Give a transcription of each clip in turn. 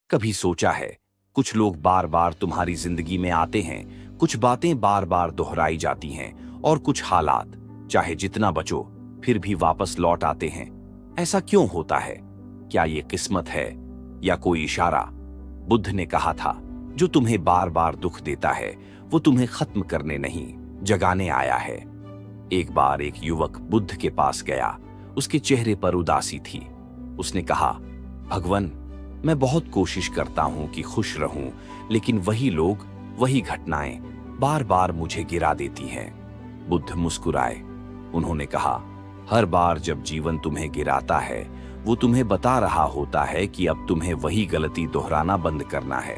कभी सोचा है, कुछ लोग बार बार तुम्हारी जिंदगी में आते हैं, कुछ बातें बार बार दोहराई जाती हैं और कुछ हालात चाहे जितना बचो फिर भी वापस लौट आते हैं। ऐसा क्यों होता है? क्या ये किस्मत है या कोई इशारा? बुद्ध ने कहा था, जो तुम्हें बार बार दुख देता है वो तुम्हें खत्म करने नहीं, जगाने आया है। एक बार एक युवक बुद्ध के पास गया। उसके चेहरे पर उदासी थी। उसने कहा, भगवान, मैं बहुत कोशिश करता हूं कि खुश रहूं, लेकिन वही लोग, वही घटनाएं बार बार मुझे गिरा देती हैं। बुद्ध मुस्कुराए। उन्होंने कहा, हर बार जब जीवन तुम्हें गिराता है वो तुम्हें बता रहा होता है कि अब तुम्हें वही गलती दोहराना बंद करना है।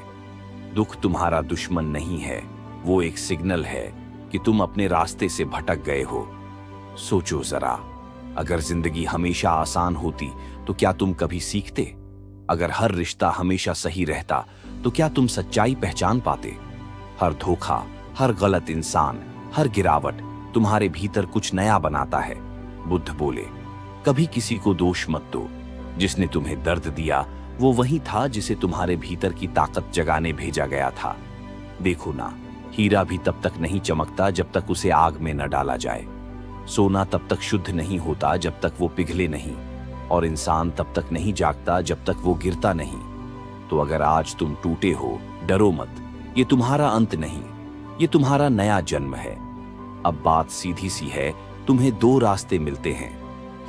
दुख तुम्हारा दुश्मन नहीं है, वो एक सिग्नल है कि तुम अपने रास्ते से भटक गए हो। सोचो जरा, अगर जिंदगी हमेशा आसान होती तो क्या तुम कभी सीखते? अगर हर रिश्ता हमेशा सही रहता तो क्या तुम सच्चाई पहचान पाते? हर धोखा, हर गलत इंसान, हर गिरावट तुम्हारे भीतर कुछ नया बनाता है। बुद्ध बोले, कभी किसी को दोष मत दो। जिसने तुम्हें दर्द दिया वो वही था जिसे तुम्हारे भीतर की ताकत जगाने भेजा गया था। देखो ना, हीरा भी तब तक नहीं चमकता जब तक उसे आग में न डाला जाए। सोना तब तक शुद्ध नहीं होता जब तक वो पिघले नहीं, और इंसान तब तक नहीं जागता जब तक वो गिरता नहीं। तो अगर आज तुम टूटे हो, डरो मत, ये तुम्हारा अंत नहीं, ये तुम्हारा नया जन्म है। अब बात सीधी सी है, तुम्हें दो रास्ते मिलते हैं,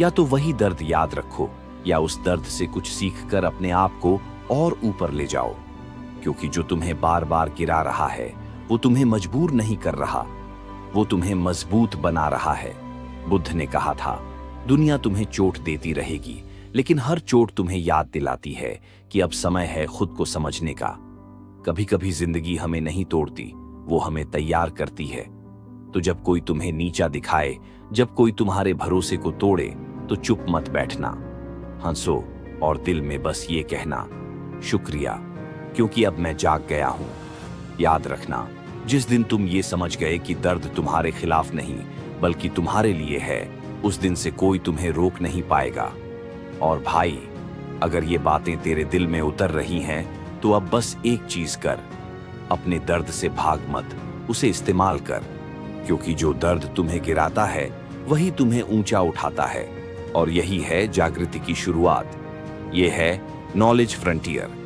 या तो वही दर्द याद रखो या उस दर्द से कुछ सीख कर अपने आप को और ऊपर ले जाओ। क्योंकि जो तुम्हें बार बार गिरा रहा है वो तुम्हें मजबूर नहीं कर रहा, वो तुम्हें मजबूत बना रहा है। बुद्ध ने कहा था, दुनिया तुम्हें चोट देती रहेगी, लेकिन हर चोट तुम्हें याद दिलाती है कि अब समय है खुद को समझने का। कभी कभी जिंदगी हमें नहीं तोड़ती, वो हमें तैयार करती है। तो जब कोई तुम्हें नीचा दिखाए, जब कोई तुम्हारे भरोसे को तोड़े, तो चुप मत बैठना, हंसो और दिल में बस ये कहना, शुक्रिया, क्योंकि अब मैं जाग गया हूं। याद रखना, जिस दिन तुम ये समझ गए कि दर्द तुम्हारे खिलाफ नहीं बल्कि तुम्हारे लिए है, उस दिन से कोई तुम्हें रोक नहीं पाएगा। और भाई, अगर ये बातें तेरे दिल में उतर रही हैं तो अब बस एक चीज कर, अपने दर्द से भाग मत, उसे इस्तेमाल कर। क्योंकि जो दर्द तुम्हें गिराता है वही तुम्हें ऊंचा उठाता है, और यही है जागृति की शुरुआत। ये है नॉलेज फ्रंटियर।